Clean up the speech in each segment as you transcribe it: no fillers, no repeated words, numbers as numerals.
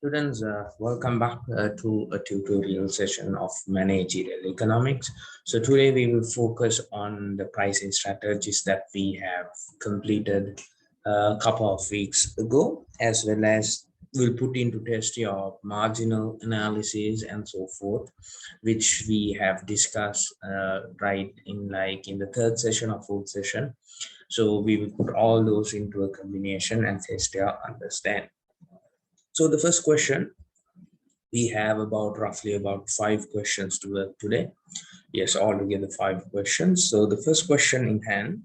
Students, welcome back to a tutorial session of managerial economics. So today we will focus on the pricing strategies that we have completed a couple of weeks ago, as well as we'll put into test your marginal analysis and so forth, which we have discussed right in the third session or fourth session. So we will put all those into a combination and test your understanding. So the first question, we have roughly about 5 questions to work today. Yes, altogether 5 questions. So the first question in hand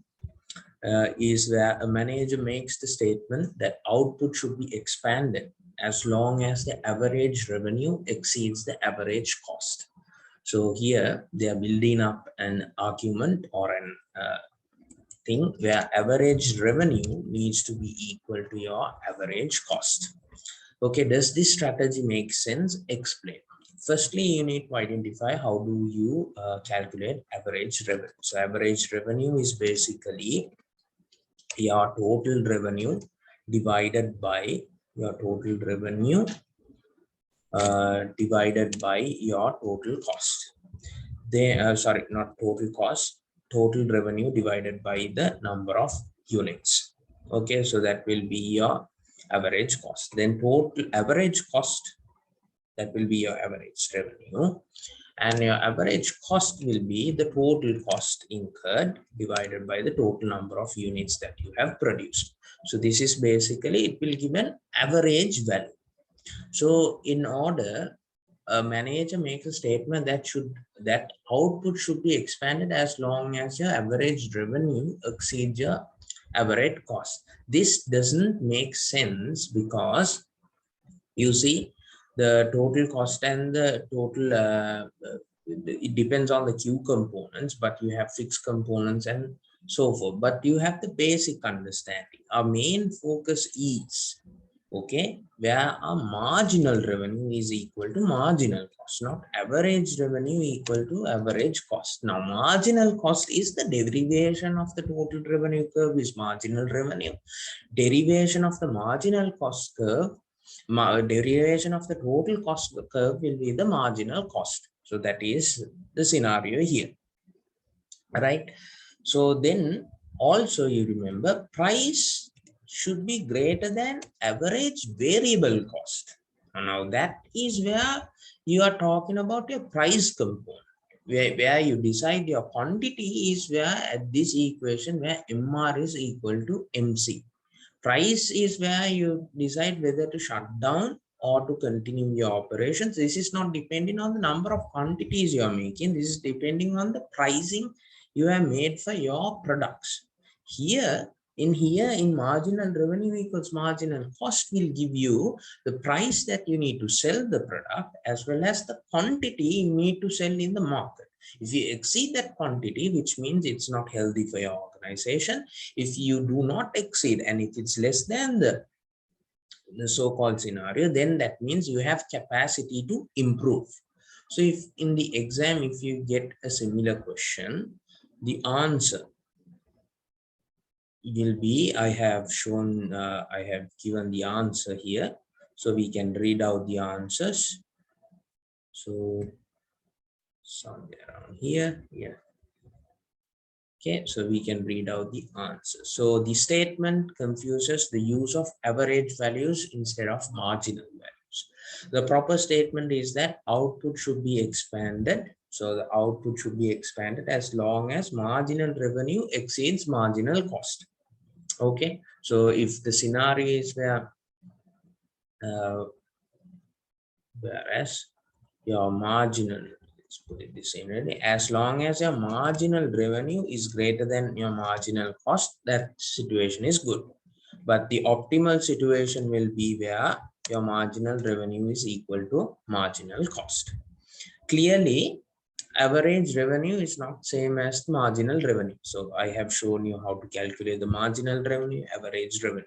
is that a manager makes the statement that output should be expanded as long as the average revenue exceeds the average cost. So here they are building up an argument or an thing where average revenue needs to be equal to your average cost. Okay, does this strategy make sense? Explain. Firstly, you need to identify how do you calculate average revenue. So average revenue is basically your total revenue divided by your total revenue divided by your total cost. Sorry, not total cost, total revenue divided by the number of units. Okay, so that will be your average cost. Then total average cost, that will be your average revenue, and your average cost will be the total cost incurred divided by the total number of units that you have produced. So this is basically, it will give an average value. So in order, a manager makes a statement that output should be expanded as long as your average revenue exceeds your average cost. This doesn't make sense because you see the total cost and the total it depends on the Q components, but you have fixed components and so forth. But you have the basic understanding. Our main focus is, okay, where our marginal revenue is equal to marginal cost, not average revenue equal to average cost. Now marginal cost is the derivation of the total revenue curve is marginal revenue. Derivation of the marginal cost curve, derivation of the total cost curve will be the marginal cost. So that is the scenario here, right? So then also you remember price should be greater than average variable cost. Now that is where you are talking about your price component, where you decide your quantity is where at this equation where MR is equal to MC. Price is where you decide whether to shut down or to continue your operations. This is not depending on the number of quantities you are making. This is depending on the pricing you have made for your products. Here in marginal revenue equals marginal cost will give you the price that you need to sell the product as well as the quantity you need to sell in the market. If you exceed that quantity, which means it's not healthy for your organization. If you do not exceed and if it's less than the so-called scenario, then that means you have capacity to improve. So if in the exam, if you get a similar question, the answer will be, I have given the answer here, so we can read out the answers. So somewhere around here, yeah. Okay, so we can read out the answer. So the statement confuses the use of average values instead of marginal values. The proper statement is that output should be expanded. So the output should be expanded as long as marginal revenue exceeds marginal cost. Okay, so if the scenario is where whereas your marginal, let's put it the same way, as long as your marginal revenue is greater than your marginal cost, that situation is good. But the optimal situation will be where your marginal revenue is equal to marginal cost. Clearly, average revenue is not same as marginal revenue. So I have shown you how to calculate the marginal revenue, average revenue.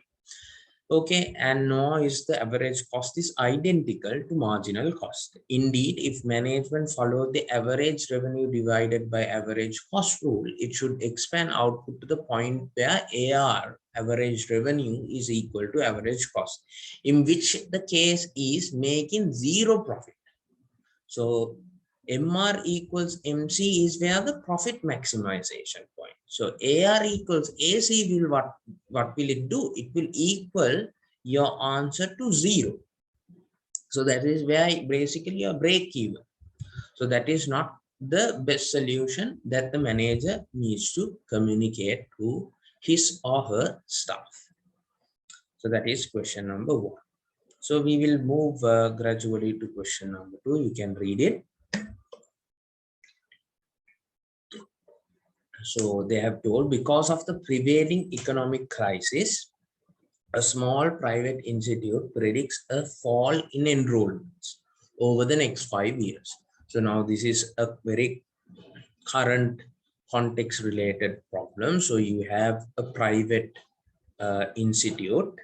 Okay, and nor is the average cost is identical to marginal cost. Indeed, if management followed the average revenue divided by average cost rule, it should expand output to the point where AR, average revenue, is equal to average cost, in which the case is making zero profit. So MR equals MC is where the profit maximization point. So AR equals AC will what will it do? It will equal your answer to zero. So that is where basically your break even. So that is not the best solution that the manager needs to communicate to his or her staff. So that is question number 1. So we will move gradually to question number 2. You can read it. So they have told, because of the prevailing economic crisis, a small private institute predicts a fall in enrollments over the next 5 years. So now this is a very current context related problem. So you have a private institute.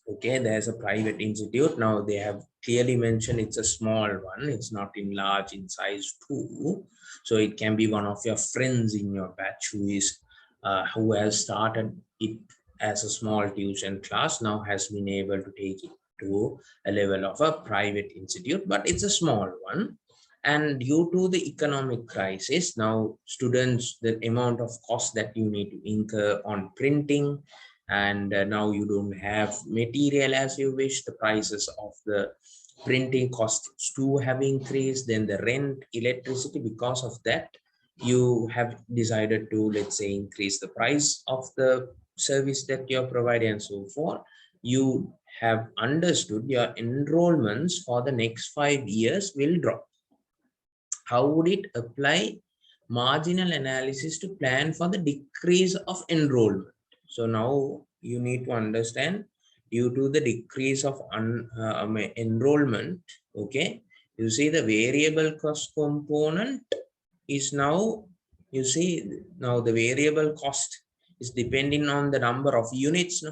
Okay, there's a private institute. Now they have clearly mentioned it's a small one. It's not in large in size too. So it can be one of your friends in your batch who has started it as a small tuition class, now has been able to take it to a level of a private institute, but it's a small one. And due to the economic crisis, now students, the amount of cost that you need to incur on printing, and now you don't have material as you wish, the prices of the printing costs too have increased, then the rent, electricity, because of that you have decided to, let's say, increase the price of the service that you're providing and so forth. You have understood your enrollments for the next 5 years will drop. How would it apply marginal analysis to plan for the decrease of enrollment? So now you need to understand, due to the decrease of enrollment, okay, you see the variable cost component is now, you see now the variable cost is depending on the number of units.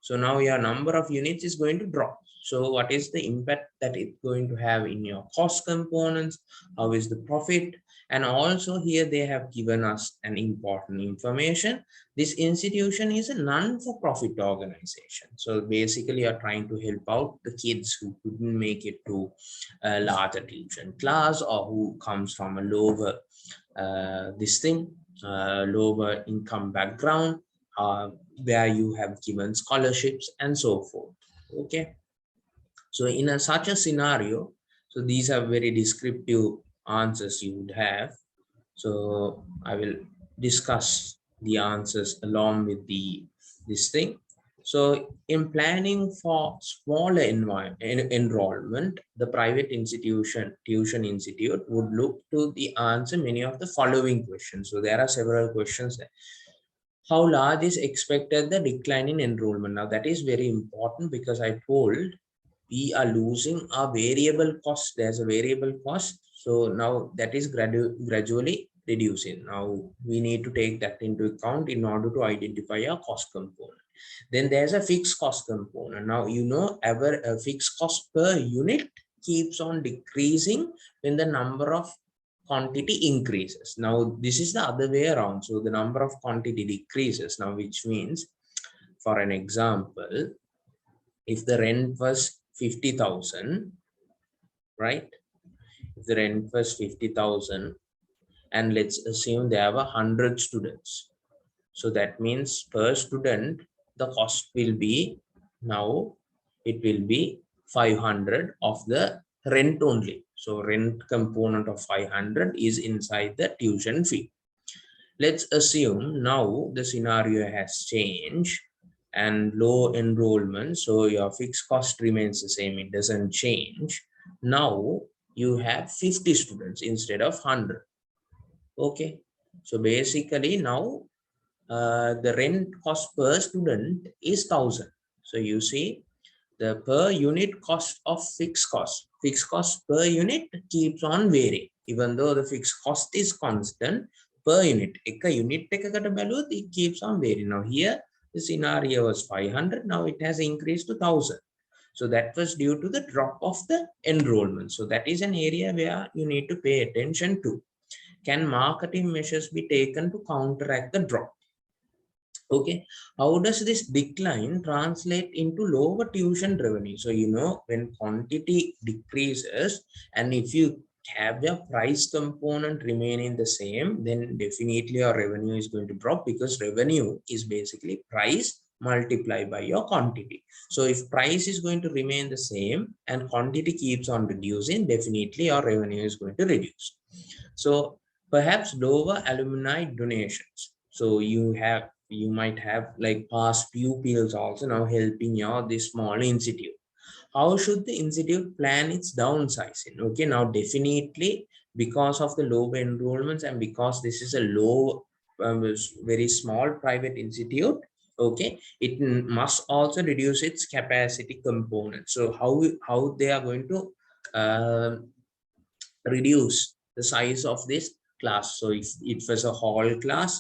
So now your number of units is going to drop. So what is the impact that it's going to have in your cost components? How is the profit? And also here they have given us an important information. This institution is a non-for-profit organization. So basically you're trying to help out the kids who couldn't make it to a larger tuition class, or who comes from a lower lower income background, where you have given scholarships and so forth. Okay, so in such a scenario, so these are very descriptive answers you would have. So I will discuss the answers along with this thing. So in planning for smaller enrollment, the private tuition institute would look to the answer many of the following questions. So there are several questions there. How large is expected the decline in enrollment? Now that is very important, because I told we are losing our variable cost. There's a variable cost. So now that is gradually reducing. Now we need to take that into account in order to identify our cost component. Then there's a fixed cost component. Now, you know, a fixed cost per unit keeps on decreasing when the number of quantity increases. Now this is the other way around. So the number of quantity decreases now, which means, for an example, if the rent was 50,000, right? If the rent was 50,000, and let's assume there were 100 students. So that means per student, the cost will be, now it will be 500 of the rent only. So rent component of 500 is inside the tuition fee. Let's assume now the scenario has changed and low enrollment. So your fixed cost remains the same. It doesn't change. Now you have 50 students instead of 100. Okay. So basically now the rent cost per student is 1,000. So you see the per unit cost of fixed cost per unit keeps on varying, even though the fixed cost is constant per unit. Ek unit ekakata balawat, it keeps on varying. Now here The scenario was 500. Now it has increased to 1000. So that was due to the drop of the enrollment. So that is an area where you need to pay attention to. Can marketing measures be taken to counteract the drop? Okay, how does this decline translate into lower tuition revenue? So, when quantity decreases, and if you have your price component remaining the same, then definitely your revenue is going to drop, because revenue is basically price multiplied by your quantity. So if price is going to remain the same and quantity keeps on reducing, definitely your revenue is going to reduce. So perhaps lower alumni donations. So you might have like past pupils also now helping your this small institute. How should the institute plan its downsizing? Okay, now definitely because of the low enrollments and because this is a low, very small private institute, okay, it must also reduce its capacity component. So how they are going to reduce the size of this class? So if it was a hall class,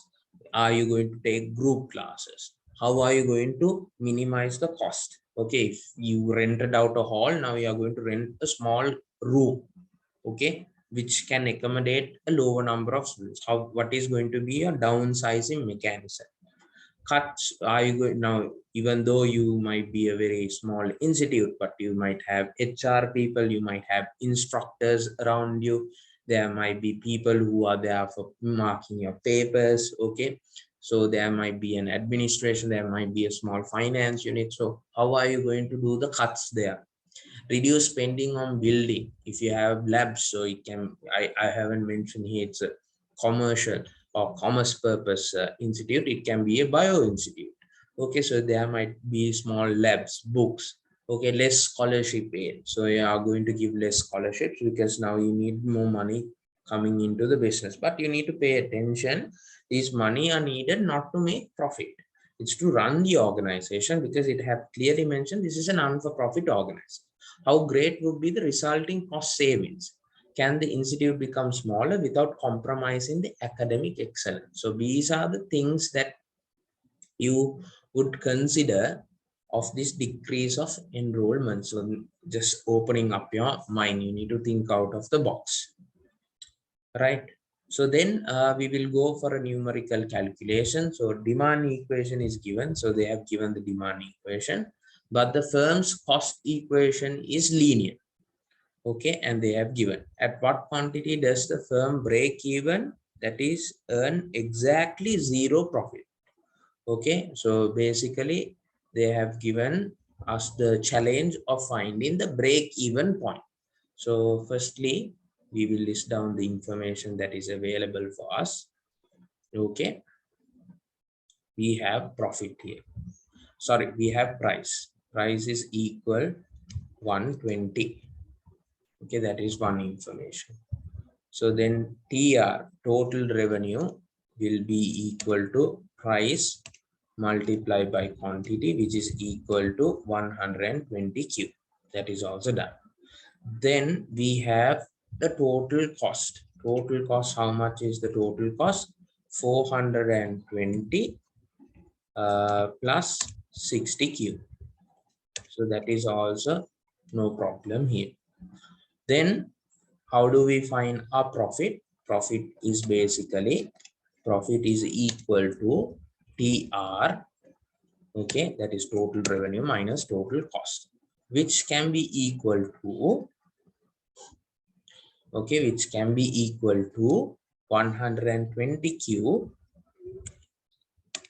are you going to take group classes? How are you going to minimize the cost? Okay, if you rented out a hall, now you are going to rent a small room, okay, which can accommodate a lower number of students. What is going to be a downsizing mechanism? Cuts, are you going now, even though you might be a very small institute, but you might have HR people, you might have instructors around you, there might be people who are there for marking your papers, okay, so there might be an administration, there might be a small finance unit. So how are you going to do the cuts there? Reduce spending on building. If you have labs, so it can, I haven't mentioned here, it's a commercial or commerce purpose institute, it can be a bio institute, okay, so there might be small labs, books, okay, less scholarship aid, so you are going to give less scholarships because now you need more money coming into the business. But you need to pay attention, these money are needed not to make profit, it's to run the organization, because it have clearly mentioned this is a non-for-profit organization. How great would be the resulting cost savings? Can the institute become smaller without compromising the academic excellence? So these are the things that you would consider of this decrease of enrollment. So just opening up your mind, you need to think out of the box, right? So then we will go for a numerical calculation. So demand equation is given. So they have given the demand equation, but the firm's cost equation is linear. Okay, and they have given at what quantity does the firm break even, that is earn exactly zero profit. Okay, so basically they have given us the challenge of finding the break even point. So firstly we will list down the information that is available for us. Okay, we have profit here, sorry, we have price is equal 120. Okay, that is one information. So then TR, total revenue, will be equal to price multiplied by quantity, which is equal to 120 Q. That is also done. Then we have the total cost. Total cost, how much is the total cost? 420 plus 60 Q. So that is also no problem here. Then how do we find our profit? Profit is basically, profit is equal to TR, okay, that is total revenue minus total cost, which can be equal to, okay, which can be equal to 120 Q,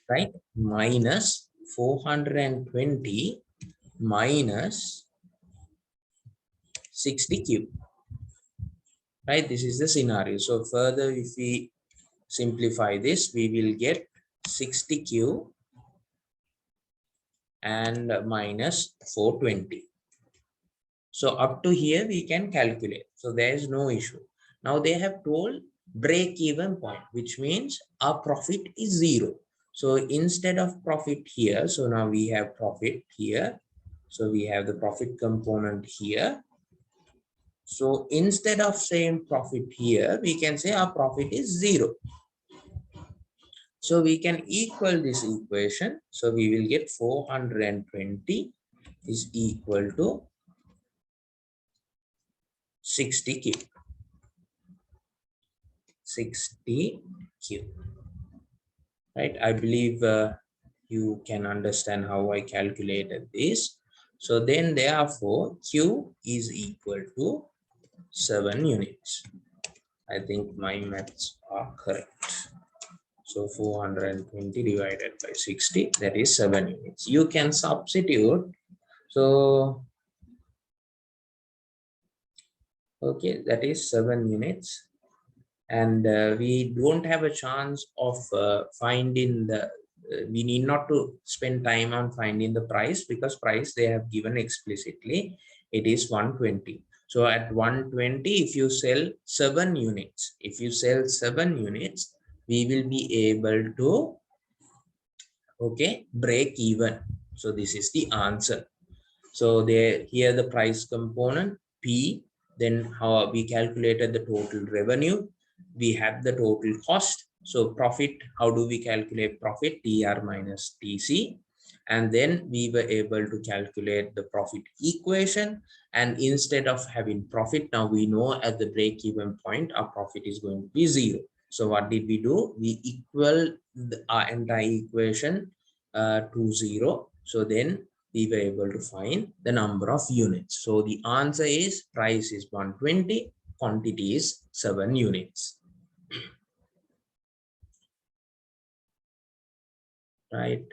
right, minus 420 minus 60 Q, right? This is the scenario. So further, if we simplify this, we will get 60Q and minus 420. So up to here we can calculate. So there is no issue. Now they have told break even point, which means our profit is zero. So instead of profit here, so now we have profit here. So we have the profit component here. So instead of saying profit here, we can say our profit is zero. So we can equal this equation. So we will get 420 is equal to 60 cube. 60 cube. Right? I believe you can understand how I calculated this. So then therefore Q is equal to 7 units. I think my maths are correct. So 420 divided by 60, that is 7 units. You can substitute. So, okay, that is 7 units. And we don't have a chance of finding the, we need not to spend time on finding the price, because price they have given explicitly, it is 120. So at 120, if you sell 7 units, we will be able to, okay, break even. So this is the answer. So there, here the price component P, then how we calculated the total revenue, we have the total cost. So profit, how do we calculate profit? TR minus TC. And then we were able to calculate the profit equation. And instead of having profit, now we know at the break-even point, our profit is going to be 0. So what did we do? We equal our entire equation to 0. So then we were able to find the number of units. So the answer is price is 120, quantity is 7 units. Right.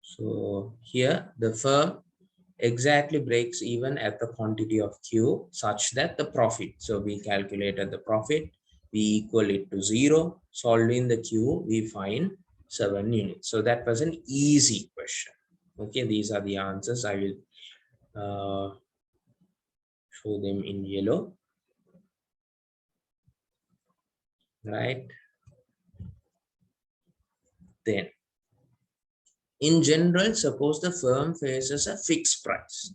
So here the firm exactly breaks even at the quantity of Q such that the profit. So we calculated the profit, we equal it to 0. Solving the Q, we find 7 units. So that was an easy question. Okay, these are the answers. I will show them in yellow. Right. Then, in general, suppose the firm faces a fixed price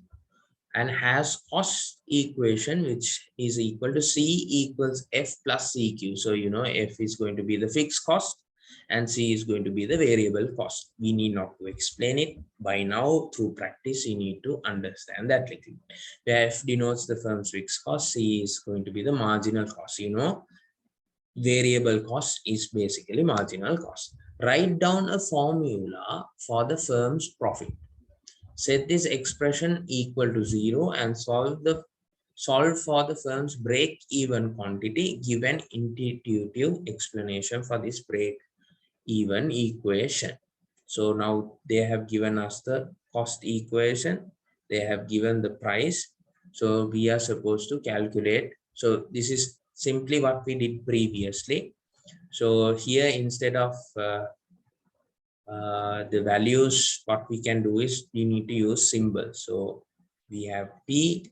and has cost equation which is equal to C equals F plus CQ. So, you know, F is going to be the fixed cost and C is going to be the variable cost. We need not to explain it. By now, through practice, you need to understand that little. Where F denotes the firm's fixed cost, C is going to be the marginal cost. You know, variable cost is basically marginal cost. Write down a formula for the firm's profit. Set this expression equal to 0 and solve for the firm's break-even quantity. Give an intuitive explanation for this break-even equation. So now they have given us the cost equation. They have given the price. So we are supposed to calculate. So this is simply what we did previously. So here, instead of the values, what we can do is we need to use symbols. So we have P,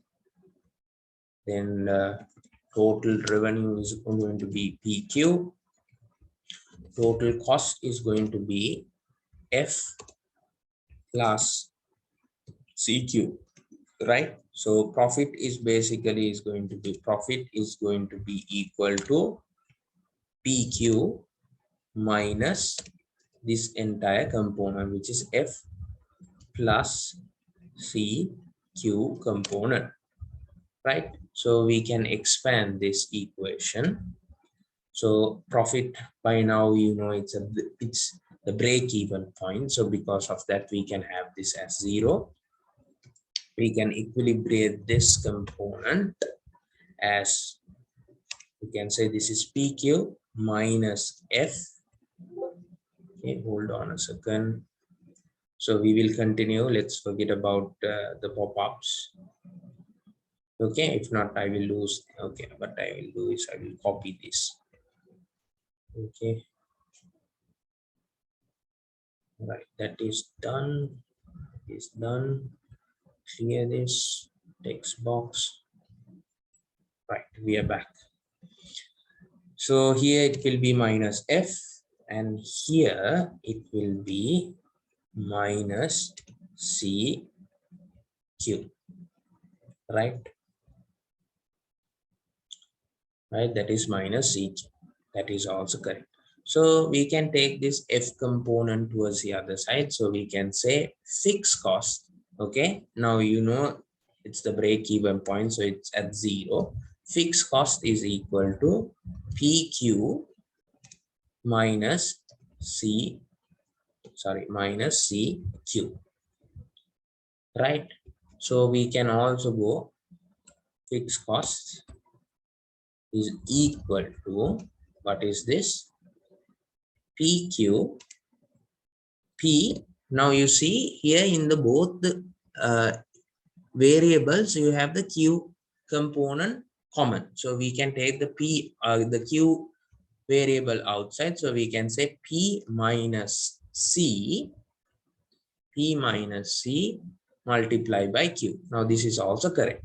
then total revenue is going to be PQ, total cost is going to be F plus CQ, right? So profit is basically going to be equal to PQ minus this entire component, which is F plus CQ component, right? So we can expand this equation. So profit, by now you know it's the break-even point. So because of that, we can have this as 0. We can equilibrate this component as, we can say this is PQ minus F. Okay, hold on a second. So we will continue. Let's forget about the pop-ups. Okay, if not, I will lose. Okay, what I will do is I will copy this. Okay, right, that is done. Is done. Clear this text box. Right, we are back. So here it will be minus F, and here it will be minus CQ, right? right? That is minus CQ. That is also correct. So we can take this F component towards the other side. So we can say fixed cost. Okay. Now, you know, it's the break even point. So it's at 0. Fixed cost is equal to PQ minus minus CQ, right? So we can also go fixed cost is equal to, what is this? PQ P. Now you see here in the both the variables, you have the Q component common. So we can take the the Q variable outside. So we can say P minus C multiplied by Q. Now this is also correct.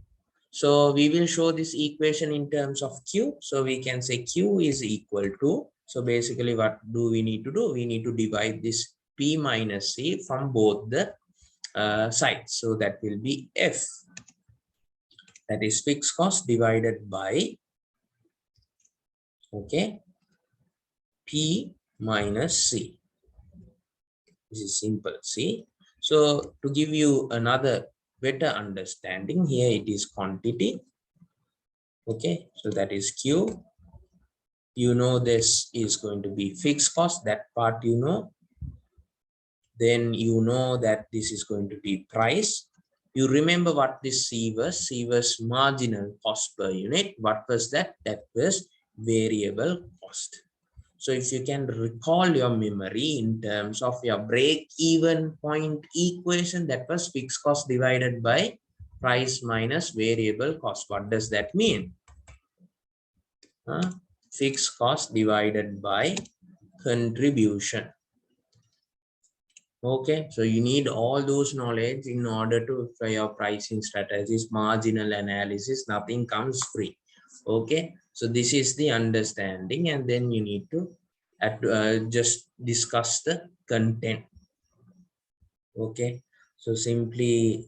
So we will show this equation in terms of Q. So we can say Q is equal to, so basically what do we need to do? We need to divide this P minus C from both the sides. So that will be F, that is fixed cost divided by, okay, P minus C. This is simple, see. So to give you another better understanding, here it is quantity. Okay, so that is Q. You know this is going to be fixed cost, that part you know. Then you know that this is going to be price. You remember what this C was? C was marginal cost per unit. What was that? That was variable cost. So if you can recall your memory in terms of your break-even point equation, that was fixed cost divided by price minus variable cost. What does that mean? Fixed cost divided by contribution. Okay, so you need all those knowledge in order to for your pricing strategies, marginal analysis, nothing comes free. Okay, so this is the understanding, and then you need to just discuss the content. Okay, so simply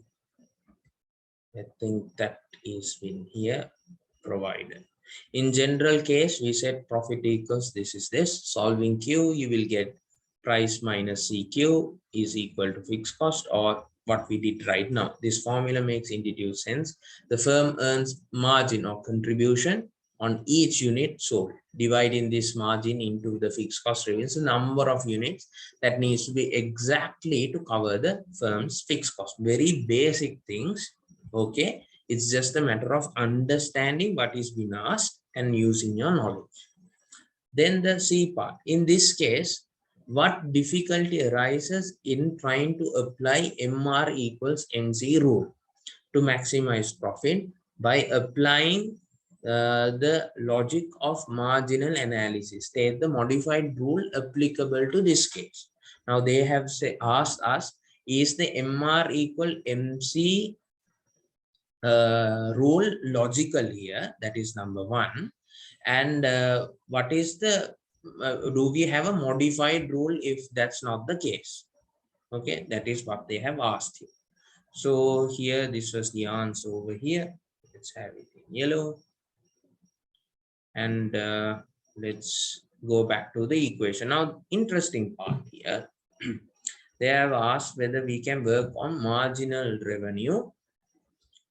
I think that is been here provided. In general case, we said profit equals this is this. Solving Q, you will get price minus CQ is equal to fixed cost, or what we did right now. This formula makes intuitive sense. The firm earns margin or contribution on each unit sold, dividing this margin into the fixed cost revenues, the number of units that needs to be exactly to cover the firm's fixed cost. Very basic things. Okay, it's just a matter of understanding what is being asked and using your knowledge. Then the C part. In this case, what difficulty arises in trying to apply MR equals MC rule to maximize profit by applying the logic of marginal analysis? State the modified rule applicable to this case. Now they have asked us, is the MR equal MC rule logical here? That is number one. And what is the do we have a modified rule if that's not the case? Okay, that is what they have asked here. So here this was the answer over here. Let's have it in yellow, and let's go back to the equation. Now interesting part here, they have asked whether we can work on marginal revenue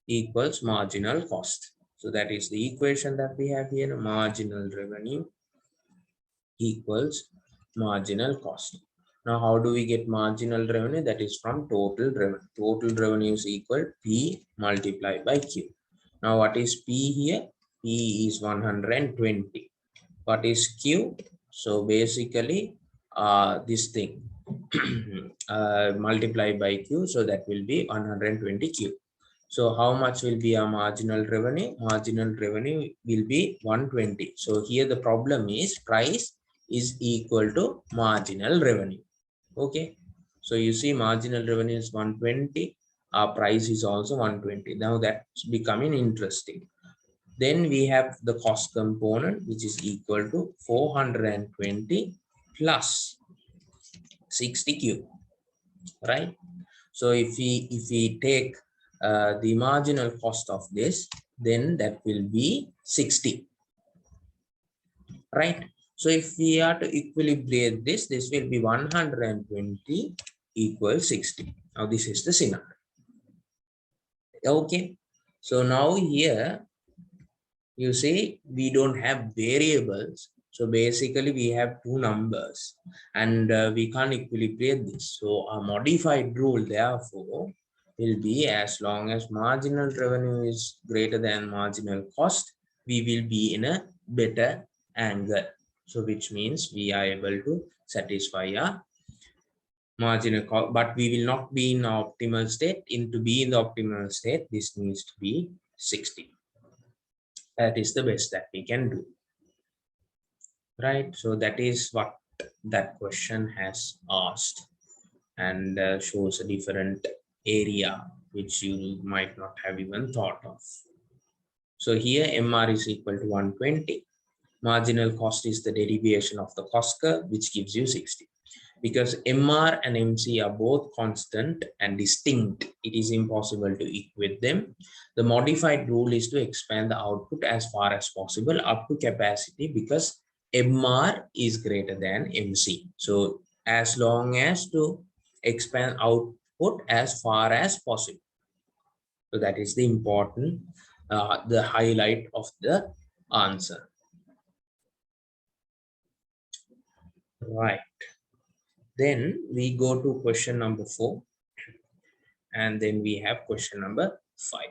equals marginal cost. So that is the equation that we have here. Marginal revenue equals marginal cost. Now, how do we get marginal revenue? That is from total revenue. Total revenue is equal P multiplied by Q. Now, what is P here? P is 120. What is Q? So basically, this thing multiplied by Q. So that will be 120 Q. So how much will be our marginal revenue? Marginal revenue will be 120. So here the problem is price is equal to marginal revenue. Okay. So you see marginal revenue is 120. Our price is also 120. Now that's becoming interesting. Then we have the cost component, which is equal to 420 plus 60Q, right? So if we take the marginal cost of this, then that will be 60. right? So if we are to equilibrate this, this will be 120 equals 60. Now this is the scenario. Okay, so now here you see we don't have variables, so basically we have two numbers, and we can't equilibrate this. So a modified rule therefore will be, as long as marginal revenue is greater than marginal cost, we will be in a better angle. So which means we are able to satisfy our marginal cost, but we will not be in optimal state. To be in the optimal state, this needs to be 60. That is the best that we can do, right? So that is what that question has asked, and shows a different area which you might not have even thought of. So here MR is equal to 120. Marginal cost is the derivation of the cost curve, which gives you 60. Because MR and MC are both constant and distinct, it is impossible to equate them. The modified rule is to expand the output as far as possible up to capacity, because MR is greater than MC. So as long as to expand output as far as possible. So that is the important, the highlight of the answer. Right. Then we go to question number 4, and then we have question number 5.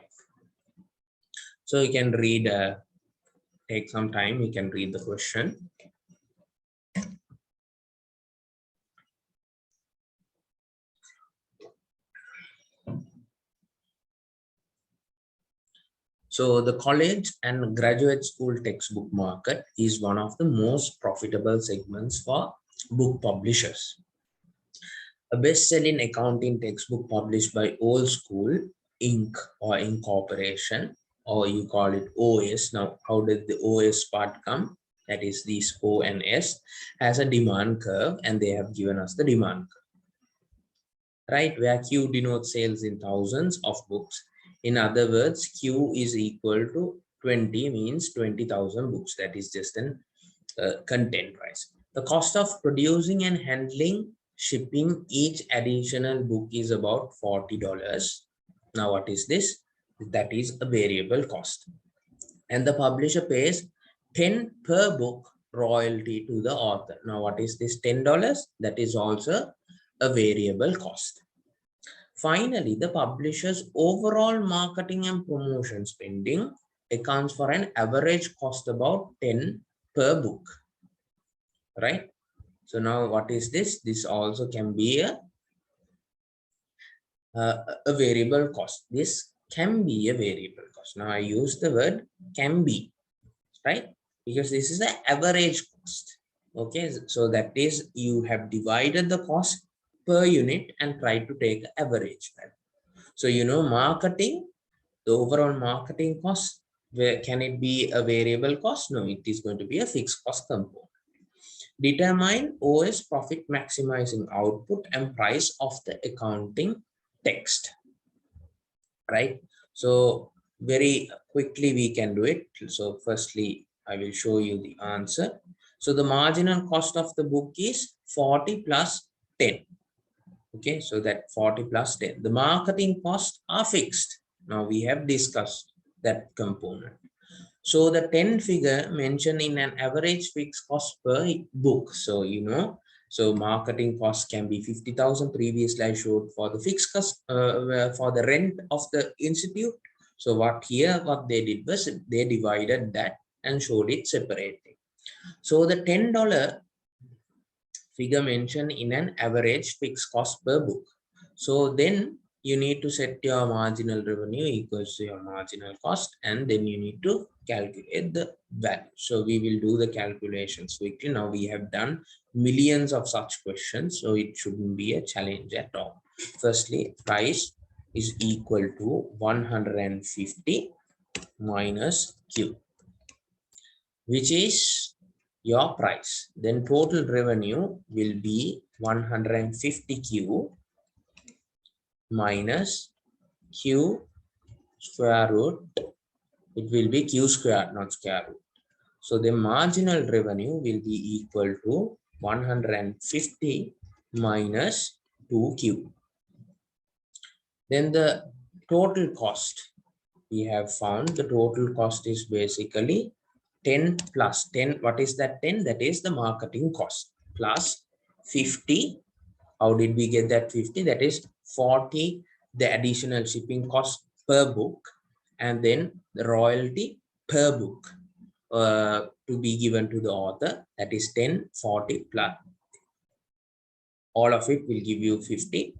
So you can read, take some time, you can read the question. So the college and graduate school textbook market is one of the most profitable segments for book publishers. A best-selling accounting textbook published by Old School Inc. or Incorporation, or you call it OS. Now, how did the OS part come? That is, these O and S has a demand curve, and they have given us the demand curve, right? Where Q denotes sales in thousands of books. In other words, Q is equal to 20, means 20,000 books. That is just an content price. The cost of producing and handling, shipping each additional book is about $40. Now what is this? That is a variable cost, and the publisher pays 10 per book royalty to the author. Now what is this $10? That is also a variable cost. Finally, the publisher's overall marketing and promotion spending accounts for an average cost about 10 per book, right? So now what is this? This also can be a variable cost. This can be a variable cost. Now I use the word can be, right? Because this is the average cost. Okay, so that is, you have divided the cost per unit and try to take average. So you know, marketing, the overall marketing cost, where can it be a variable cost? No, it is going to be a fixed cost component. Determine OS profit maximizing output and price of the accounting text, right? So very quickly we can do it. So firstly, I will show you the answer. So the marginal cost of the book is 40 plus 10. Okay, so that 40 plus 10. The marketing costs are fixed. Now we have discussed that component. So the 10 figure mentioned in an average fixed cost per book. So, you know, so marketing costs can be 50,000. Previously I showed for the fixed cost, for the rent of the institute. So what they did was they divided that and showed it separately. So the $10 figure mentioned in an average fixed cost per book. So then you need to set your marginal revenue equals to your marginal cost, and then you need to calculate the value. So we will do the calculations quickly. Now we have done millions of such questions, so it shouldn't be a challenge at all. Firstly, price is equal to 150 minus Q, which is your price. Then total revenue will be 150 Q minus Q square root. It will be Q squared, not square root. So the marginal revenue will be equal to 150 minus 2Q. Then the total cost, we have found the total cost is basically 10 plus 10. What is that 10? That is the marketing cost plus 50. How did we get that 50? That is 40, the additional shipping cost per book, and then the royalty per book to be given to the author. That is 10, 40 plus. All of it will give you 50.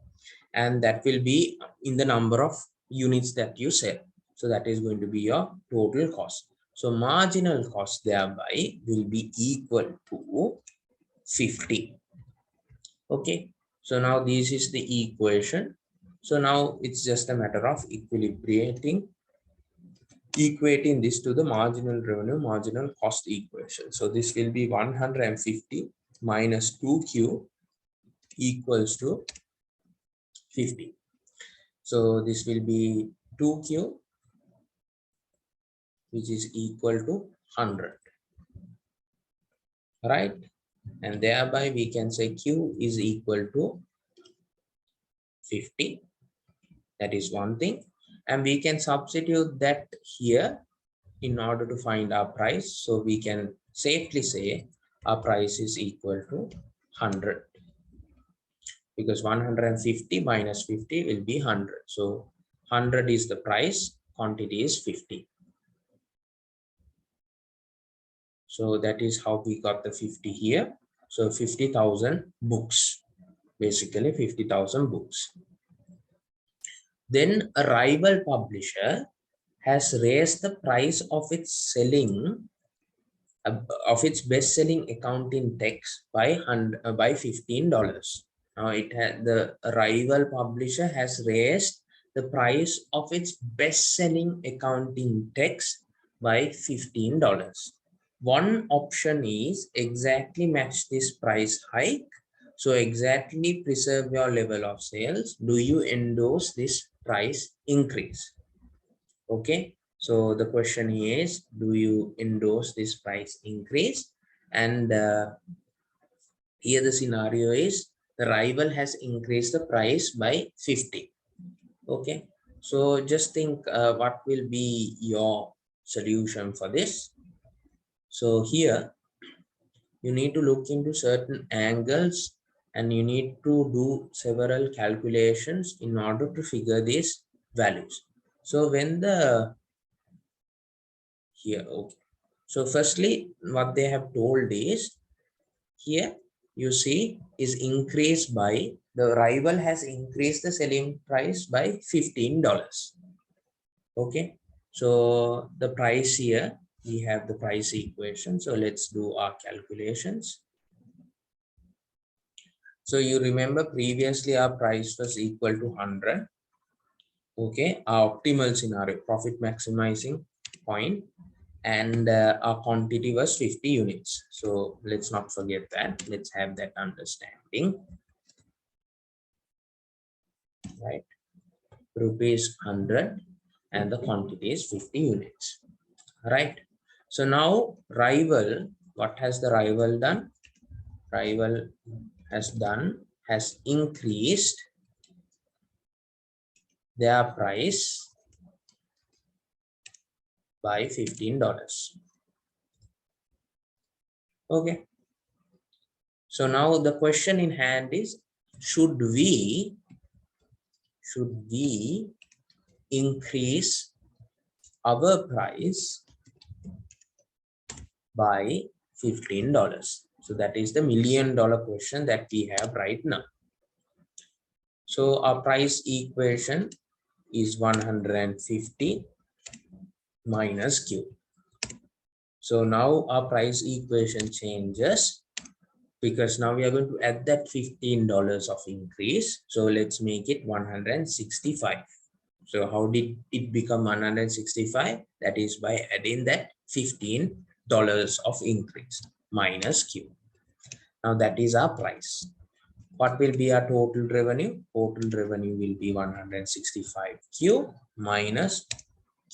And that will be in the number of units that you sell. So that is going to be your total cost. So marginal cost thereby will be equal to 50. Okay. So now this is the equation. So now it's just a matter of equating this to the marginal revenue, marginal cost equation. So this will be 150 minus 2Q equals to 50. So this will be 2Q, which is equal to 100, right? And thereby we can say Q is equal to 50. That is one thing. And we can substitute that here in order to find our price. So we can safely say our price is equal to 100, because 150 minus 50 will be 100. So 100 is the price, quantity is 50. So that is how we got the 50 here. So 50,000 books, basically 50,000 books. Then a rival publisher has raised the price of its best-selling accounting text by $15. Now the rival publisher has raised the price of its best-selling accounting text by $15. One option is exactly match this price hike. So exactly preserve your level of sales. Do you endorse this price increase? Okay. So the question is, do you endorse this price increase? And here the scenario is the rival has increased the price by 50. Okay. So just think what will be your solution for this. So here you need to look into certain angles and you need to do several calculations in order to figure these values. So when okay. So firstly, what they have told is here you see is increased by, the rival has increased the selling price by $15. Okay. So the price here, we have the price equation. So let's do our calculations. So you remember previously our price was equal to 100. Okay, our optimal scenario, profit maximizing point, and our quantity was 50 units. So let's not forget that. Let's have that understanding. Right, rupees 100 and the quantity is 50 units. Right. So now rival, what has the rival done? Rival has increased their price by $15. Okay. So now the question in hand is, should we increase our price by $15? So that is the $1 million question that we have right now. So our price equation is 150 minus Q. So now our price equation changes, because now we are going to add that $15 of increase. So let's make it 165. So how did it become 165? That is by adding that $15 of increase minus Q. Now that is our price. What will be our total revenue? Total revenue will be 165Q minus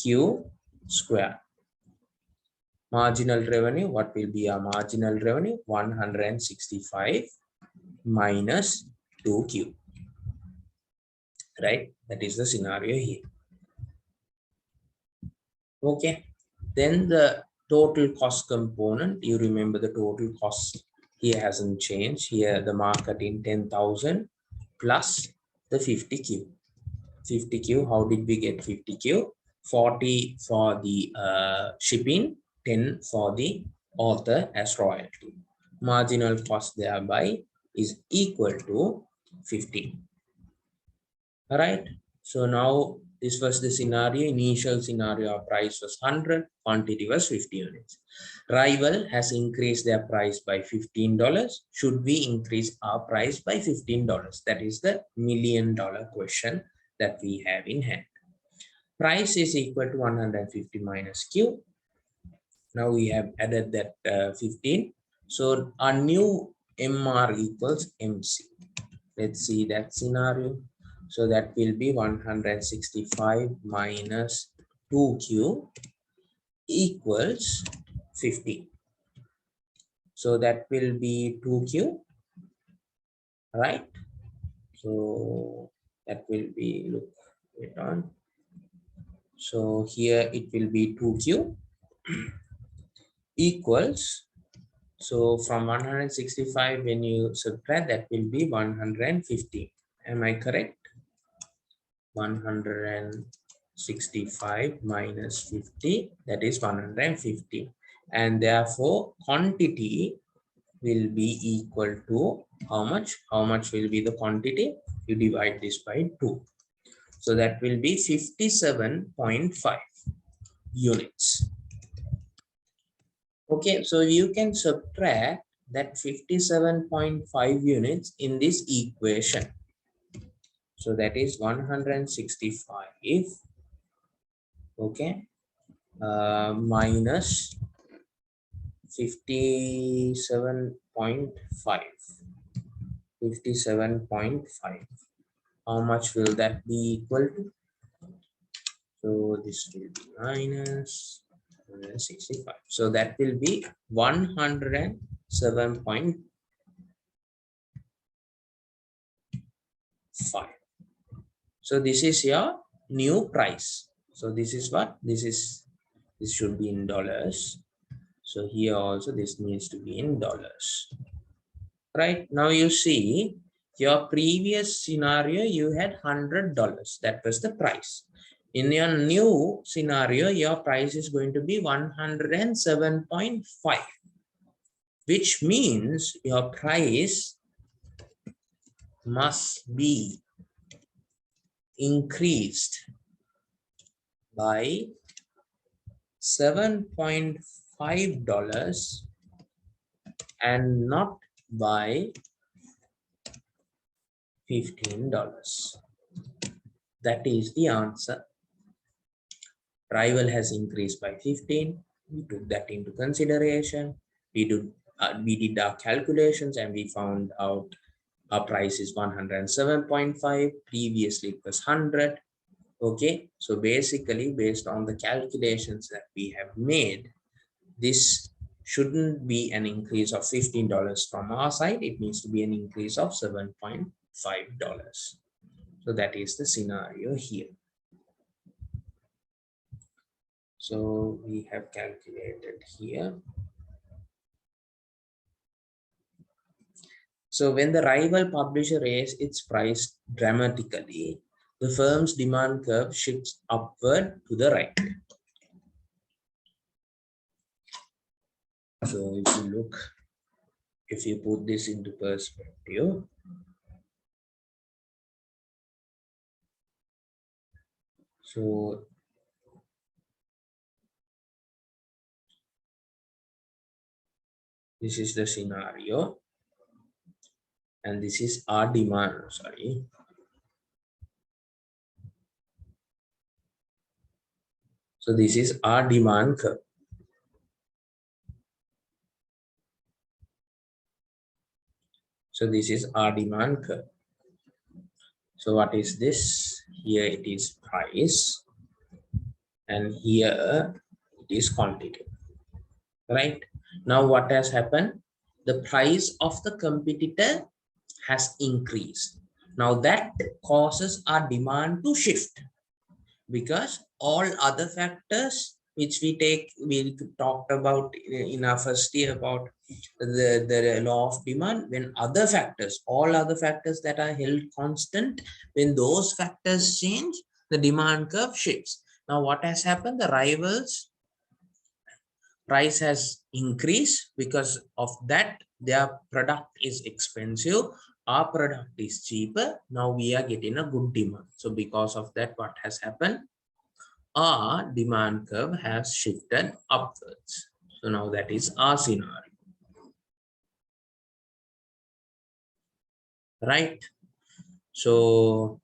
Q square. Marginal revenue, what will be our marginal revenue? 165 minus 2Q, right? That is the scenario here. Okay, then the total cost component, you remember the total cost here hasn't changed. Here the marketing 10,000 plus the 50Q. 50Q, how did we get 50Q? 40 for the shipping, 10 for the author as royalty. Marginal cost thereby is equal to 15. All right. So now this was the scenario. Initial scenario, our price was 100, quantity was 50 units. Rival has increased their price by $15. Should we increase our price by $15? That is the $1 million question that we have in hand. Price is equal to 150 minus Q. Now we have added that 15. So our new MR equals MC. Let's see that scenario. So that will be 165 minus 2Q equals 50. So that will be 2Q, right? So that will be, look, wait on. So here it will be 2Q equals, so from 165, when you subtract, that will be 150. Am I correct? 165 minus 50, that is 150. And therefore, quantity will be equal to how much? How much will be the quantity? You divide this by 2. So that will be 57.5 units. Okay, so you can subtract that 57.5 units in this equation. So that is 165, okay, minus 57.5. 57.5. How much will that be equal to? So this will be minus 165. So that will be 107.5. So this is your new price. So this is what? This should be in dollars. So here also this needs to be in dollars. Right now you see your previous scenario, you had $100. That was the price. In your new scenario, your price is going to be 107.5, which means your price must be increased by $7.5 and not by $15. That is the answer. Rival has increased by 15. We took that into consideration. We did our calculations and we found out our price is 107.5. Previously it was 100. Okay, so basically based on the calculations that we have made, this shouldn't be an increase of $15 from our side. It needs to be an increase of $7.5. So that is the scenario here. So we have calculated here. So when the rival publisher raises its price dramatically, the firm's demand curve shifts upward to the right. So if you look, if you put this into perspective, so this is the scenario and this is our demand, sorry. So this is our demand curve. So this is our demand curve. So what is this? Here it is price and here it is quantity. right? Now what has happened? The price of the competitor has increased. Now that causes our demand to shift, because all other factors which we talked about in our first year about the law of demand. When other factors, all other factors that are held constant, when those factors change, the demand curve shifts. Now what has happened? The rivals price has increased. Because of that, their product is expensive, our product is cheaper. Now we are getting a good demand. So because of that, what has happened? Our demand curve has shifted upwards. So now that is our scenario, right? So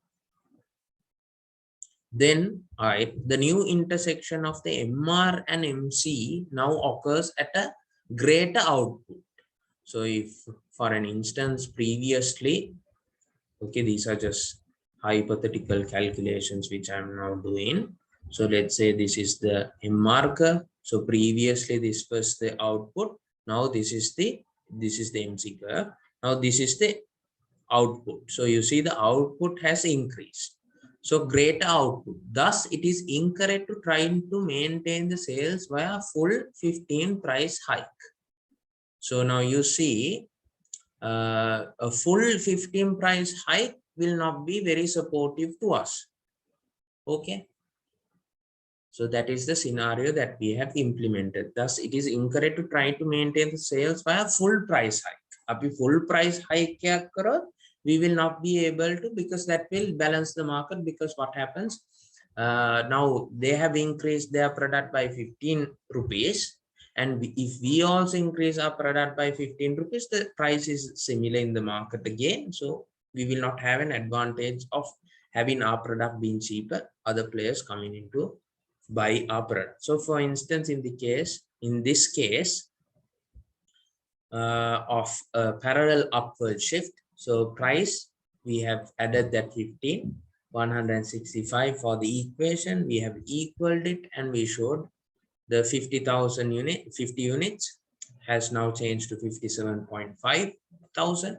then the new intersection of the MR and MC now occurs at a greater output. So if, for an instance, previously, okay, these are just hypothetical calculations which I'm now doing. So let's say this is the MR curve. So previously this was the output. Now this is the MC curve. Now this is the output. So you see the output has increased. So greater output. Thus, it is incorrect to try to maintain the sales via full 15 price hike. So now you see a full 15 price hike will not be very supportive to us. Okay. So that is the scenario that we have implemented. Thus, it is incorrect to try to maintain the sales via full price hike. Api full price hike kya karo? We will not be able to, because that will balance the market. Because what happens? Now they have increased their product by 15 rupees. And if we also increase our product by 15 rupees, the price is similar in the market again. So we will not have an advantage of having our product being cheaper, other players coming into buy our product. So for instance, in this case of a parallel upward shift, so price, we have added that 15, 165 for the equation, we have equaled it, and we showed the 50,000 unit, 50 units has now changed to 57.5 thousand,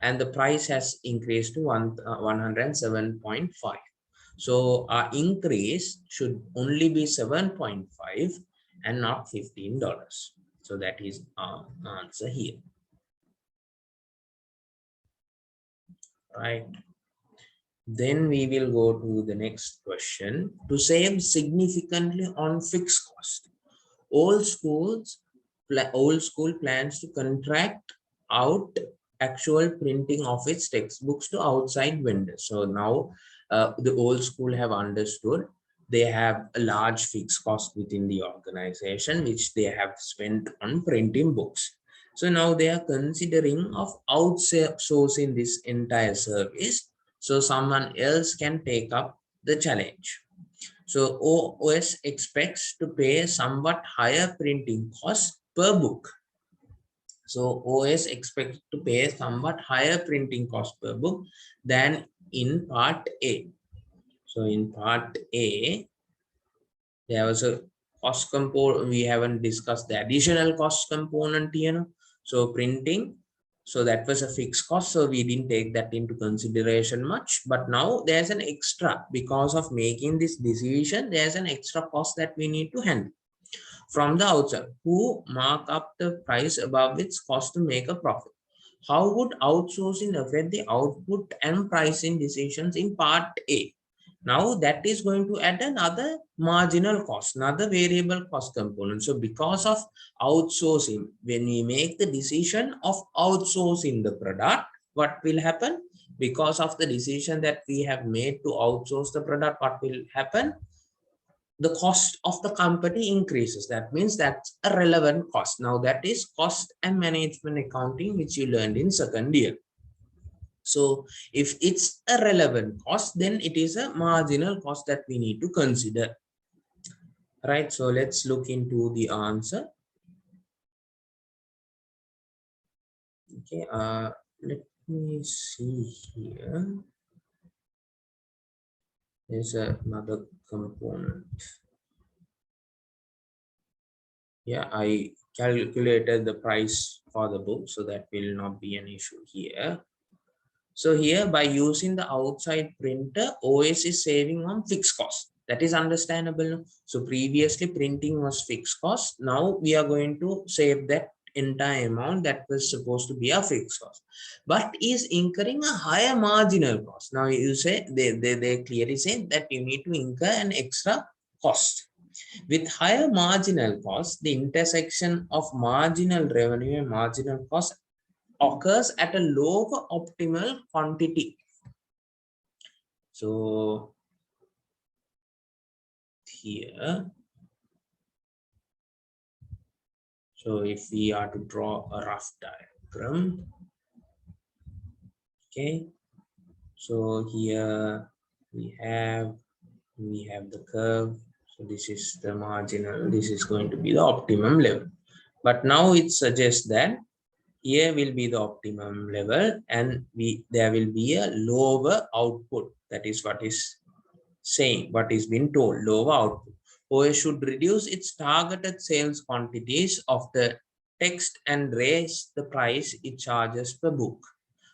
and the price has increased to 107.5. So our increase should only be 7.5 and not $15. So that is our answer here. Right. Then we will go to the next question. To save significantly on fixed cost, old school plans to contract out actual printing of its textbooks to outside vendors. So now the old school have understood they have a large fixed cost within the organization, which they have spent on printing books. So now they are considering of outsourcing this entire service, so someone else can take up the challenge. So OS expects to pay somewhat higher printing costs per book. So OS expects to pay somewhat higher printing cost per book than in part A. So in part A, there was a cost component. We haven't discussed the additional cost component here. So printing, so that was a fixed cost, so we didn't take that into consideration much. But now there's an extra, because of making this decision, there's an extra cost that we need to handle from the outside, who mark up the price above its cost to make a profit. How would outsourcing affect the output and pricing decisions in part A? Now that is going to add another marginal cost, another variable cost component. So because of outsourcing, when we make the decision of outsourcing the product, what will happen? Because of the decision that we have made to outsource the product, what will happen? The cost of the company increases. That means that's a relevant cost. Now that is cost and management accounting, which you learned in second year. So if it's a relevant cost, then it is a marginal cost that we need to consider. Right. So let's look into the answer. Okay. Let me see here. There's another component. Yeah, I calculated the price for the book, so that will not be an issue here. So here, by using the outside printer, OS is saving on fixed cost. That is understandable. So previously printing was fixed cost. Now we are going to save that entire amount that was supposed to be a fixed cost, but is incurring a higher marginal cost. Now you say they clearly say that you need to incur an extra cost. With higher marginal cost, the intersection of marginal revenue and marginal cost occurs at a lower optimal quantity. So here, so if we are to draw a rough diagram, okay, so here we have the curve. So this is the marginal, this is going to be the optimum level, but now it suggests that here will be the optimum level and there will be a lower output. That is what is saying, what is being told, lower output. OS should reduce its targeted sales quantities of the text and raise the price it charges per book.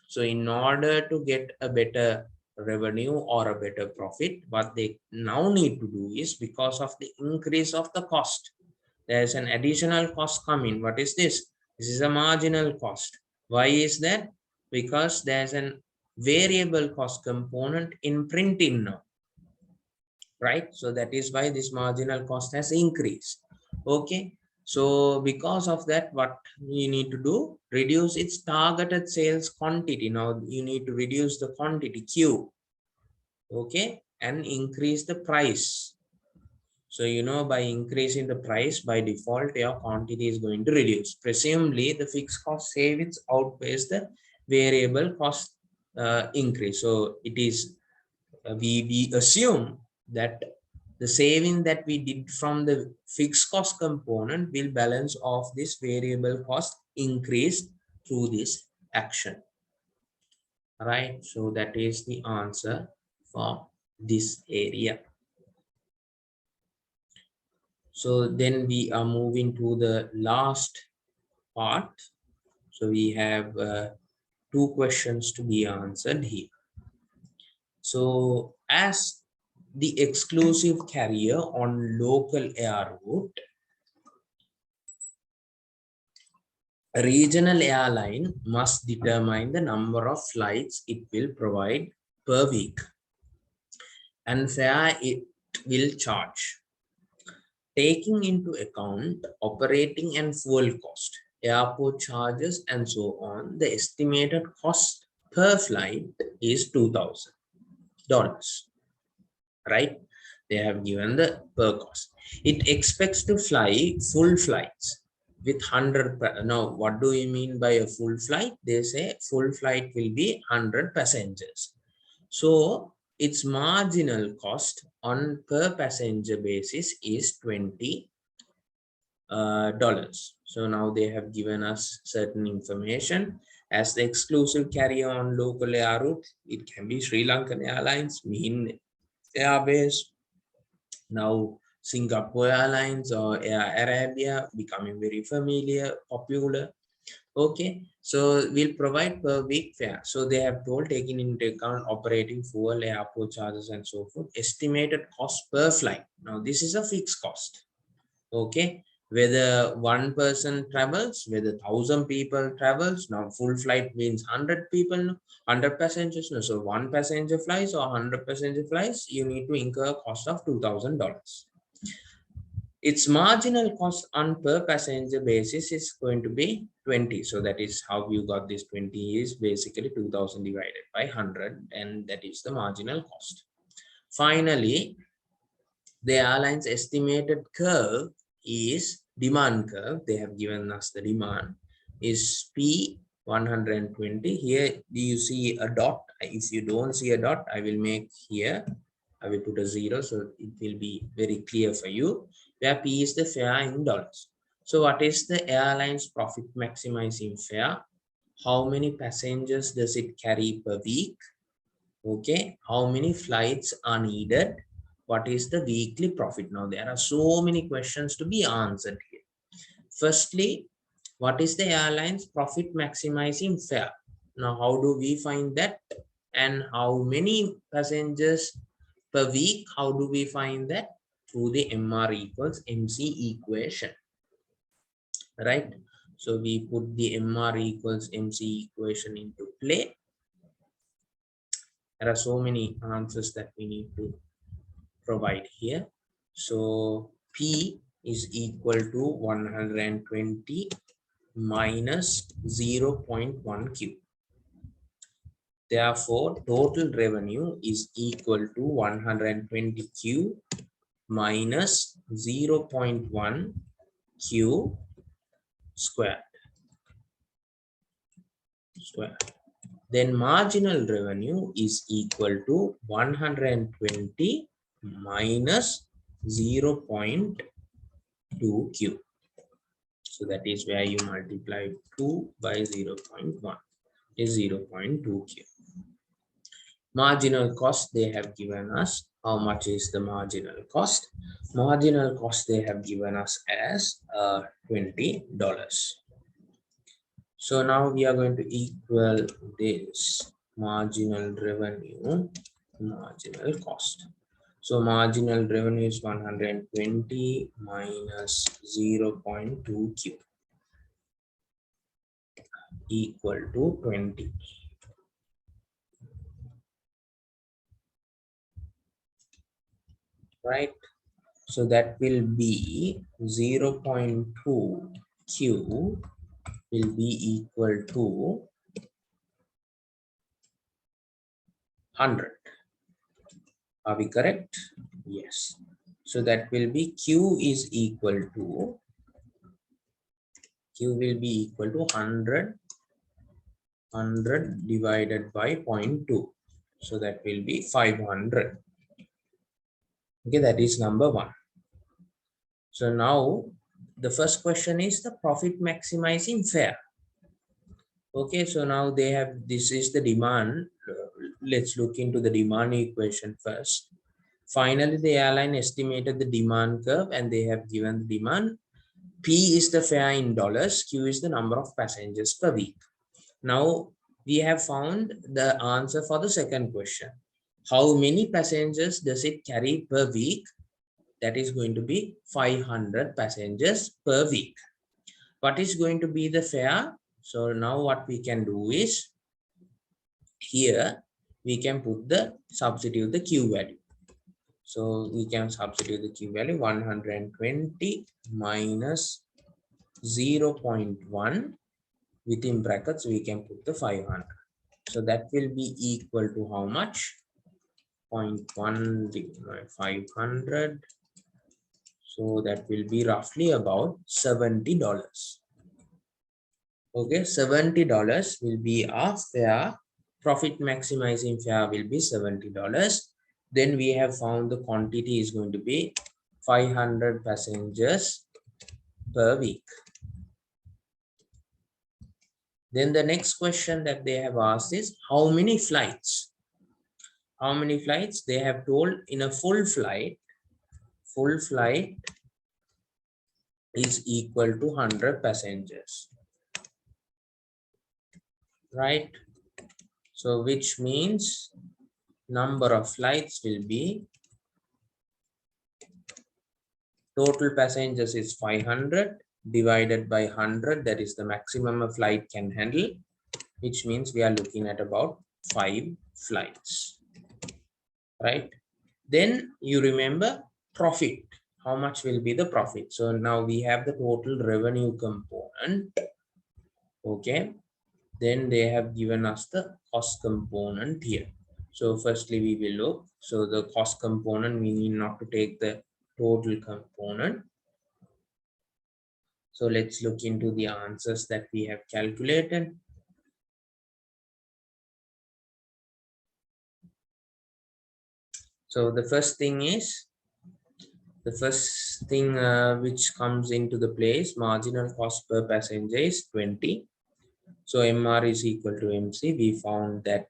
So in order to get a better revenue or a better profit, what they now need to do is, because of the increase of the cost, there's an additional cost coming. What is this? This is a marginal cost. Why is that? Because there's an variable cost component in printing now, right? So that is why this marginal cost has increased. Okay, so because of that, what you need to do, reduce its targeted sales quantity. Now you need to reduce the quantity Q, okay, and increase the price. So by increasing the price, by default your quantity is going to reduce. Presumably the fixed cost savings outweighs the variable cost increase. So it is we assume that the saving that we did from the fixed cost component will balance off this variable cost increase through this action. Right, so that is the answer for this area. So then we are moving to the last part. So we have 2 questions to be answered here. So as the exclusive carrier on local air route, a regional airline must determine the number of flights it will provide per week and fare it will charge, taking into account operating and fuel cost, airport charges, and so on. The estimated cost per flight is $2,000. Right? They have given the per cost. It expects to fly full flights with 100. Now, what do you mean by a full flight? They say full flight will be 100 passengers. So its marginal cost on per passenger basis is $20. So now they have given us certain information. As the exclusive carrier on local air route, it can be Sri Lankan Airlines, Mihin Airways, now Singapore Airlines or Air Arabia becoming very familiar, popular. Okay, so we'll provide per week fare. So they have told, taking into account operating fuel, airport charges, and so forth, estimated cost per flight. Now this is a fixed cost. Okay, whether one person travels, whether 1,000 people travels, now full flight means 100 people, 100 passengers. No, so one passenger flies or 100 passenger flies, you need to incur a cost of $2,000. Its marginal cost on per passenger basis is going to be 20. So that is how you got this 20 is basically 2,000 divided by 100, and that is the marginal cost. Finally, the airline's estimated curve is demand curve. They have given us the demand is P120. Here do you see a dot? If you don't see a dot, I will make here, I will put a 0, so it will be very clear for you, where P is the fare in dollars. So what is the airline's profit maximizing fare? How many passengers does it carry per week? Okay, how many flights are needed? What is the weekly profit? Now there are so many questions to be answered here. Firstly, what is the airline's profit maximizing fare? Now, how do we find that? And how many passengers per week? How do we find that? Through the MR equals MC equation, right? So we put the MR equals MC equation into play. There are so many answers that we need to provide here. So P is equal to 120 minus 0.1 Q. Therefore, total revenue is equal to 120 Q minus 0.1 Q squared. Then marginal revenue is equal to 120 minus 0.2 Q. So that is where you multiply 2 by 0.1 is 0.2 Q. Marginal cost they have given us. How much is the marginal cost? Marginal cost they have given us as $20. So now we are going to equal this marginal revenue, marginal cost. So marginal revenue is 120 minus 0.2 Q equal to 20. Right? So that will be 0.2 Q will be equal to 100. Are we correct? Yes. So that will be Q is equal to 100 divided by 0.2. So that will be 500. Okay, that is number 1. So now the first question is the profit maximizing fare. Okay, so now they have, this is the demand. Let's look into the demand equation first. Finally, the airline estimated the demand curve and they have given the demand. P is the fare in dollars, Q is the number of passengers per week. Now we have found the answer for the second question. How many passengers does it carry per week? That is going to be 500 passengers per week. What is going to be the fare? So now what we can do is, here we can substitute the Q value. So we can substitute the Q value 120 minus 0.1, within brackets we can put the 500. So that will be equal to how much? 0.1 divided by 500. So that will be roughly about $70. Okay, $70 will be our fare. Profit maximizing fare will be $70. Then we have found the quantity is going to be 500 passengers per week. Then the next question that they have asked is how many flights? How many flights? They have told in a full flight is equal to 100 passengers. Right? So which means number of flights will be, total passengers is 500 divided by 100, that is the maximum a flight can handle, which means we are looking at about 5 flights. Right? Then you remember profit. How much will be the profit? So now we have the total revenue component. Okay. Then they have given us the cost component here. So firstly we will look. So the cost component, we need not to take the total component. So let's look into the answers that we have calculated. So the first thing which comes into the place, marginal cost per passenger is 20. So MR is equal to MC. We found that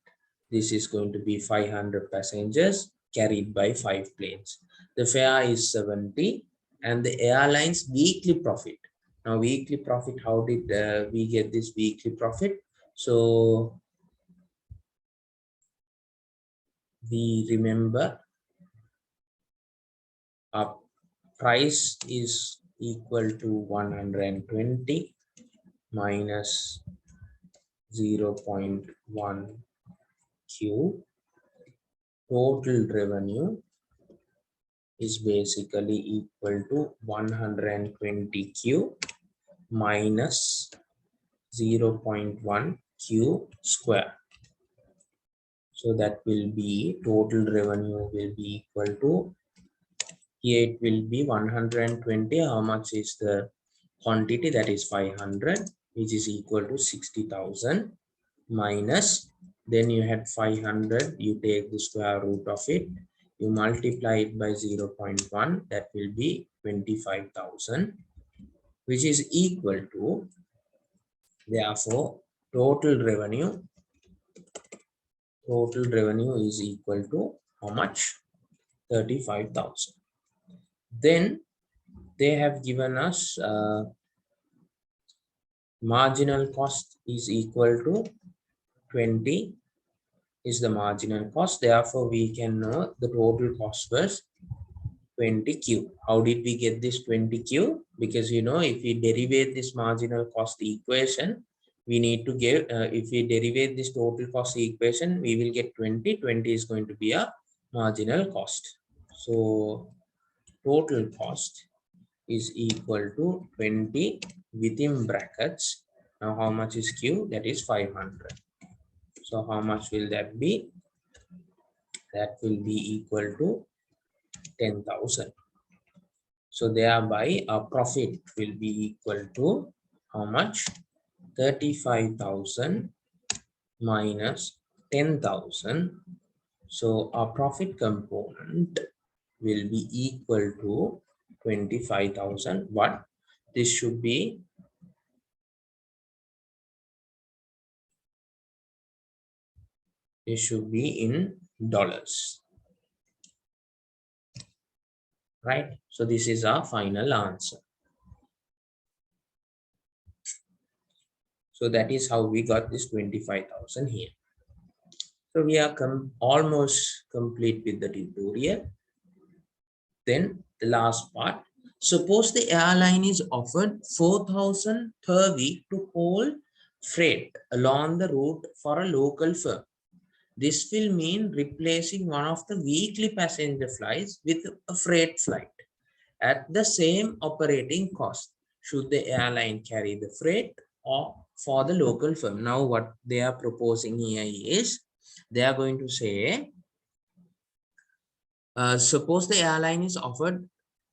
this is going to be 500 passengers carried by 5 planes. The fare is 70 and the airline's weekly profit. Now weekly profit, how did we get this weekly profit? So we remember our price is equal to 120 minus 0.1 Q. Total revenue is basically equal to 120 Q minus 0.1 Q square. So that will be total revenue will be equal to, here it will be 120. How much is the quantity? That is 500, which is equal to 60,000 minus, then you had 500, you take the square root of it, you multiply it by 0.1, that will be 25,000, which is equal to, therefore total revenue is equal to how much? 35,000. Then they have given us marginal cost is equal to 20 is the marginal cost. Therefore, we can know the total cost was 20Q. How did we get this 20Q? Because if we derivate this marginal cost equation, we need to give, if we derivate this total cost equation, we will get 20. 20 is going to be a marginal cost. So total cost is equal to 20 within brackets. Now how much is Q? That is 500. So how much will that be? That will be equal to 10,000. So thereby our profit will be equal to how much? 35,000 minus 10,000. So our profit component will be equal to 25,000. What? This should be in dollars, right? So this is our final answer. So that is how we got this 25,000 here. So we are almost complete with the tutorial. Then the last part. Suppose the airline is offered 4,000 per week to hold freight along the route for a local firm. This will mean replacing one of the weekly passenger flights with a freight flight at the same operating cost. Should the airline carry the freight or for the local firm? Now what they are proposing here is, they are going to say, suppose the airline is offered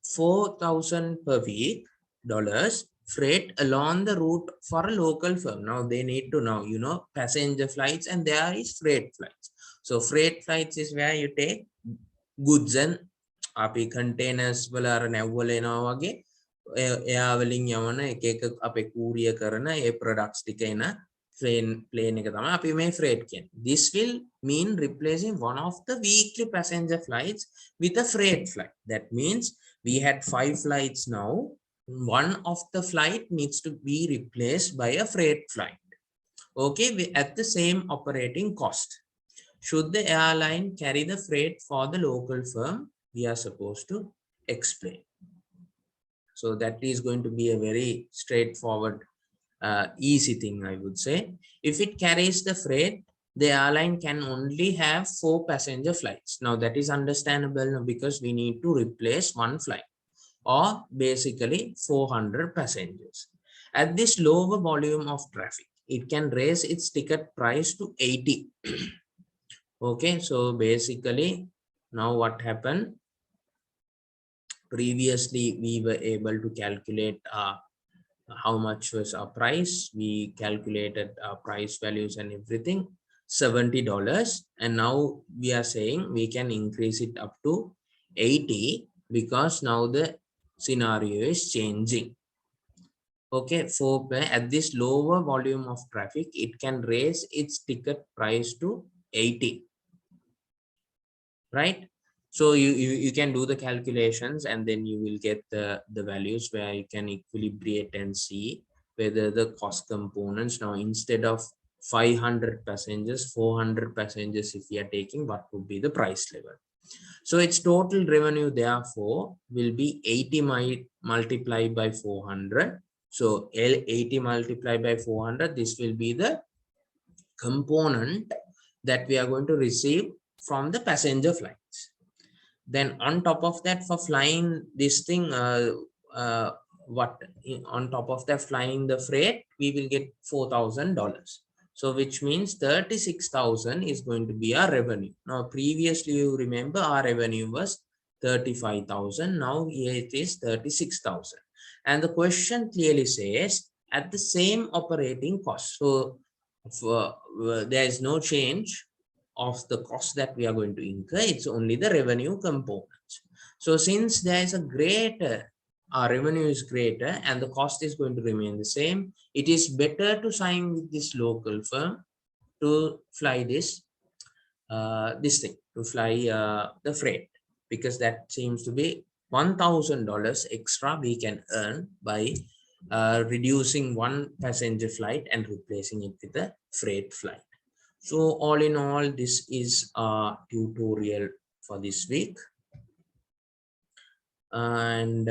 4,000 per week dollars freight along the route for a local firm. Now they need to know, passenger flights and there is freight flights. So freight flights is where you take goods and අපි containers වල අර නැව්වල එනවා වගේ එයා වලින් යවන එක එක අපේ courier කරන ඒ products ටික එන plane එක තමයි අපි මේ freight කියන්නේ. This will mean replacing one of the weekly passenger flights with a freight flight. That means we had 5 flights now. One of the flight needs to be replaced by a freight flight. Okay, at the same operating cost. Should the airline carry the freight for the local firm? We are supposed to explain. So that is going to be a very straightforward, easy thing, I would say. If it carries the freight, the airline can only have 4 passenger flights. Now that is understandable because we need to replace one flight, or basically 400 passengers. At this lower volume of traffic, it can raise its ticket price to 80. Okay, so basically now what happened? Previously we were able to calculate how much was our price. We calculated our price values and everything, $70, and now we are saying we can increase it up to 80 because now the scenario is changing. Okay, for at this lower volume of traffic, it can raise its ticket price to 80, right? So you can do the calculations and then you will get the values where you can equilibrate and see whether the cost components now, instead of 500 passengers, 400 passengers, if we are taking, what would be the price level. So its total revenue therefore will be 80 multiplied by 400. So 80 multiplied by 400, this will be the component that we are going to receive from the passenger flights. Then on top of that, for flying this thing, what on top of that, flying the freight, we will get $4,000. So which means 36,000 is going to be our revenue. Now previously, you remember, our revenue was 35,000. Now here it is 36,000. And the question clearly says at the same operating cost. So there is no change of the cost that we are going to incur. It's only the revenue components. So since there is a greater, our revenue is greater and the cost is going to remain the same, it is better to sign with this local firm to fly this thing, to fly the freight, because that seems to be $1,000 extra we can earn by reducing one passenger flight and replacing it with a freight flight. So all in all, this is a tutorial for this week. And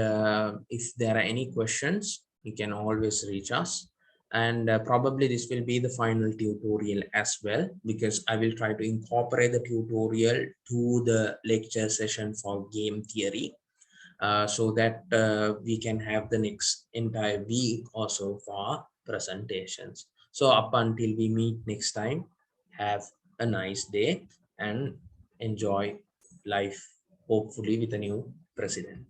if there are any questions, you can always reach us. And probably this will be the final tutorial as well, because I will try to incorporate the tutorial to the lecture session for game theory, so that we can have the next entire week also for presentations. So up until we meet next time, have a nice day and enjoy life, hopefully with a new president.